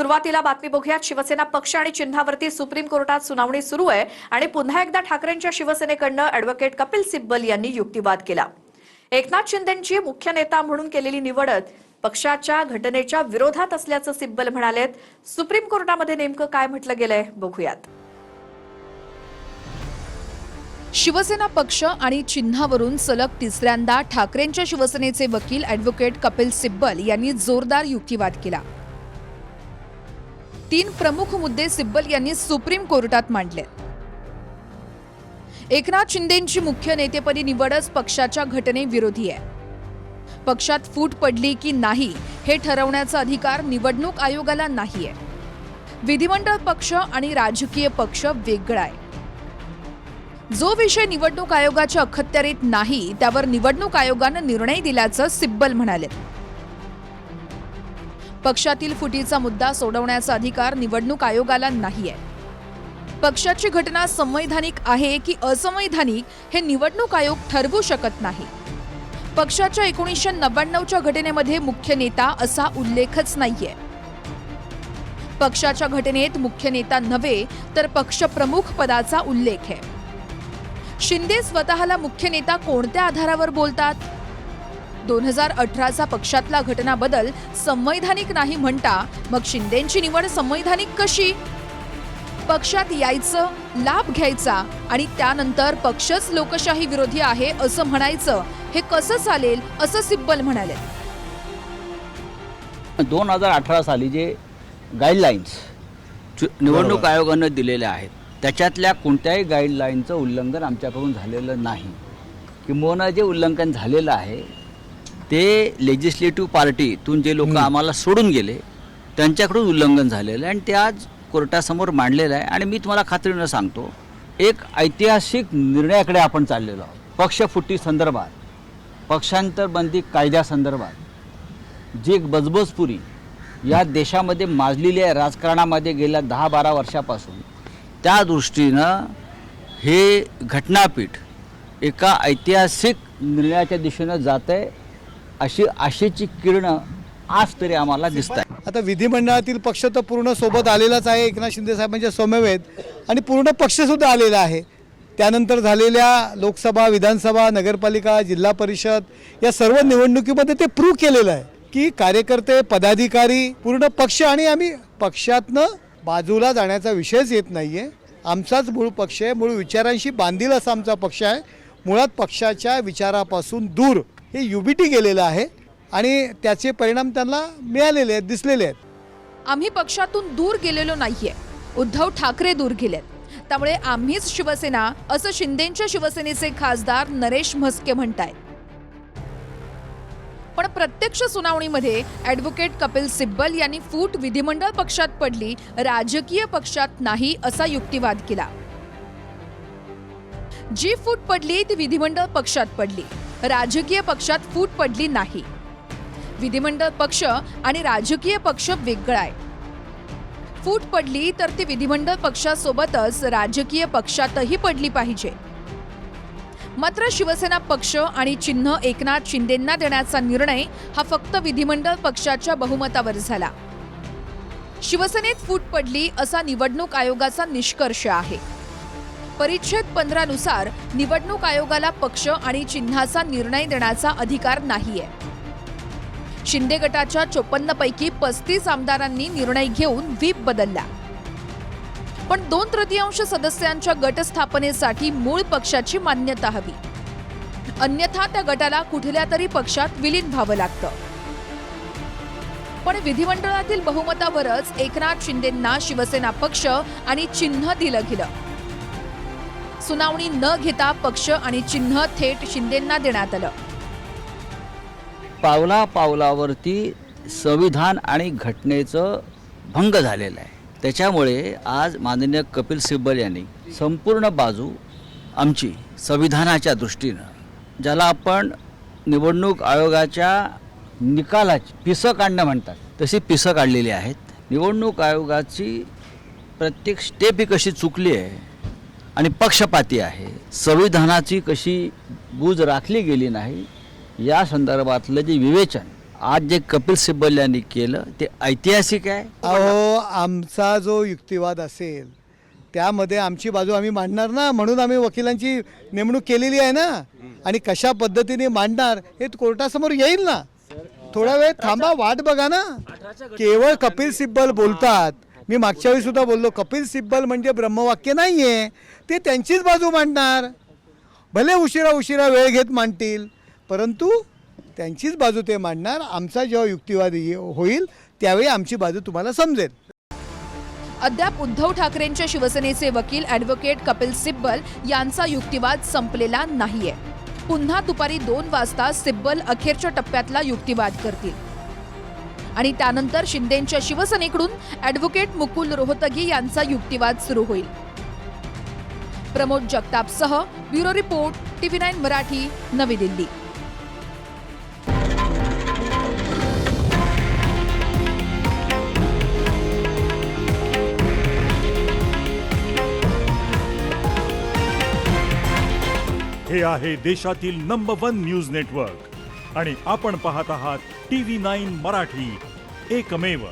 सुरुवातीला बातमी बघूयात। शिवसेना पक्ष आणि चिन्हावरती सुप्रीम कोर्टात सुनावणी सुरू आहे आणि पुन्हा एकदा ठाकरेंच्या शिवसेनेकडनं ॲडव्होकेट कपिल सिब्बल यांनी युक्तिवाद केला। एकनाथ शिंदेंची मुख्य नेता म्हणून केलेली निवडच पक्षाच्या घटनेच्या विरोधात असल्याचं सिब्बल म्हणालेत। सुप्रीम कोर्टामध्ये नेमकं काय म्हटलं गेलंय बघूयात। शिवसेना पक्ष आणि चिन्हावरून सलग तिसऱ्यांदा ठाकरेंच्या शिवसेनेचे वकील ॲडव्होकेट कपिल सिब्बल यांनी जोरदार युक्तिवाद केला। 3 प्रमुख मुद्दे सिब्बल यांनी सुप्रीम कोर्टात मांडले। एकनाथ शिंदेंची मुख्य नेतेपदी निवडच पक्षाच्या घटनेविरोधी आहे। पक्षात फूट पडली की नाही हे ठरवण्याचा अधिकार निवडणूक आयोगाला नाहीये। विधिमंडळ पक्ष आणि राजकीय पक्ष वेगळा आहे। जो विषय निवडणूक आयोगाच्या अखत्यारीत नाही त्यावर निवडणूक आयोगाने निर्णय दिल्याचं सिब्बल म्हणाले। पक्षातील फुटीचा मुद्दा सोडवण्याचा अधिकार निवडणूक आयोगाला नाहीये। पक्षाची घटना संवैधानिक आहे की असंवैधानिक हे निवडणूक आयोग ठरवू शकत नाही। पक्षाच्या 1999च्या घटनेमध्ये मुख्य नेता असा उल्लेखच नाहीये। पक्षाच्या घटनेत मुख्य नेता नव्हे तर पक्षप्रमुख पदाचा उल्लेख आहे। शिंदे स्वतःला मुख्य नेता कोणत्या आधारावर बोलतात? 2018चा पक्षातला घटना बदल संवैधानिक नाही म्हणता मग शिंदेंची निवड संवैधानिक कशी? पक्षात यायचं, लाभ घ्यायचा आणि त्यानंतर पक्षच लोकशाही विरोधी आहे असं म्हणायचं हे कसं चालेल असं सिब्बल म्हणाले। 2018 साली जे गाईडलाईन्स निवडणूक आयोगाने दिलेल्या आहेत त्याच्यातल्या कोणत्याही गाईडलाईनचं उल्लंघन आमच्याकडून झालेलं नाही। किंबहुना जे उल्लंघन झालेलं आहे ते लेजिस्लेटिव्ह पार्टीतून जे लोक आम्हाला सोडून गेले त्यांच्याकडून उल्लंघन झालेलं आहे आणि ते आज कोर्टासमोर मांडलेलं आहे। आणि मी तुम्हाला खात्रीनं सांगतो, एक ऐतिहासिक निर्णयाकडे आपण चाललेलो आहोत। पक्षफुटी संदर्भात, पक्षांतरबंदी कायद्यासंदर्भात जी एक बजबजपुरी या देशामध्ये माजलेली आहे राजकारणामध्ये गेल्या 10-12 वर्षापासून, त्या दृष्टीनं हे घटनापीठ एका ऐतिहासिक निर्णयाच्या दिशेनं जात आहे अशी आशेची किरणं आज तरी आम्हाला दिसत आहे। आता विधिमंडळातील पक्ष तर पूर्ण सोबत आलेलाच आहे एकनाथ शिंदे साहेबांच्या समवेत, आणि पूर्ण पक्षसुद्धा आलेला आहे। त्यानंतर झालेल्या लोकसभा, विधानसभा, नगरपालिका, जिल्हा परिषद या सर्व निवडणुकीमध्ये ते प्रूव्ह केलेलं आहे की कार्यकर्ते, पदाधिकारी, पूर्ण पक्ष, आणि आम्ही पक्षातनं बाजूला जाण्याचा विषयच येत नाही आहे। आमचाच मूळ पक्ष आहे, मूळ विचारांशी बांधील असा आमचा पक्ष आहे। मुळात पक्षाच्या विचारापासून दूर हे युबीटी गेलेलं आहे आणि त्याचे परिणाम त्यांना मिळालेले आहेत, दिसलेले आहेत। आम्ही पक्षातून दूर गेलेलो नाहीये, उद्धव ठाकरे दूर गेलेत, त्यामुळे आम्हीच शिवसेना असं शिंदेंच्या शिवसेनेचे खासदार नरेश म्हस्के म्हणतायत। पण प्रत्यक्ष सुनावणीमध्ये ॲडव्होकेट कपिल सिब्बल यांनी फूट विधिमंडळ पक्षात पडली, राजकीय पक्षात नाही असा युक्तिवाद केला। जी फूट पडली ती विधिमंडळ पक्षात पडली, राजकीय पक्षात फूट पडली नाही। विधिमंडळ पक्ष आणि राजकीय पक्ष वेगळा आहे। फूट पडली तर ती विधिमंडळ पक्षासोबतच राजकीय पक्षातही पडली पाहिजे। मात्र शिवसेना पक्ष आणि चिन्ह एकनाथ शिंदेंना देण्याचा निर्णय हा फक्त विधिमंडळ पक्षाच्या बहुमतावर झाला। शिवसेनेत फूट पडली असा निवडणूक आयोगाचा निष्कर्ष आहे। परिच्छेद 15 नुसार निवडणूक आयोगाला पक्ष आणि चिन्हाचा निर्णय देण्याचा अधिकार नाहीये। शिंदे गटाच्या 54 पैकी 35 आमदारांनी निर्णय घेऊन व्हीप बदलला, पण 2/3 सदस्यांच्या गट स्थापनेसाठी मूळ पक्षाची मान्यता हवी, अन्यथा त्या गटाला कुठल्या तरी पक्षात विलीन व्हावं लागतं। पण विधिमंडळातील बहुमतावरच एकनाथ शिंदेंना शिवसेना पक्ष आणि चिन्ह दिलं गेलं। सुनावणी न घेता पक्ष आणि चिन्ह थेट शिंदेंना देण्यात आलं। पावला पावलावरती संविधान आणि घटनेचं भंग झालेलं आहे। त्याच्यामुळे आज माननीय कपिल सिब्बल यांनी संपूर्ण बाजू आमची संविधानाच्या दृष्टीनं, ज्याला आपण निवडणूक आयोगाच्या निकालाची पिसं काढणं म्हणतात, तशी पिसं काढलेली आहेत। निवडणूक आयोगाची प्रत्येक स्टेप ही कशी चुकली आहे आणि पक्षपाती आहे, संविधानाची कशी बूज राखली गेली नाही, या संदर्भातलं जे विवेचन आज जे कपिल सिब्बल यांनी केलं ते ऐतिहासिक आहे. अहो, आमचा जो युक्तिवाद असेल त्यामध्ये आमची बाजू आम्ही मांडणार ना, म्हणून आम्ही वकिलांची नेमणूक केलेली आहे ना. आणि कशा पद्धतीने मांडणार हे कोर्टासमोर येईल ना. थोडा वेळ थांबा, वाट बघा ना. केवळ कपिल सिब्बल बोलतात. मी मागच्या वेळी सुद्धा बोललो, कपिल सिब्बल म्हणजे ब्रह्मवाक्य नाहीये, ते त्यांचीच बाजू मांडणार. भले उशिरा वेळ घेत मांडतील, परंतु त्यांचीच बाजू ते मांडणार. आमचा जेव्हा युक्तिवाद होईल त्यावेळी आमची बाजू तुम्हाला समजेल. अद्याप उद्धव ठाकरेंच्या शिवसेनेचे वकील ॲडव्होकेट कपिल सिब्बल यांचा युक्तिवाद संपलेला नाहीये. पुन्हा दुपारी 2 वाजता सिब्बल अखेरच्या टप्प्यातला युक्तिवाद करतील आणि त्यानंतर शिंदेंच्या शिवसेनेकडून ॲडव्होकेट मुकुल रोहतगी यांचा युक्तिवाद सुरू होईल. प्रमोद जगतापसह bureau report, TV9 Marathi, Navi Delhi. हे आहे देशातील नंबर 1 न्यूज नेटवर्क आणि आपण पाहत आहात TV9 मराठी, एकमेव.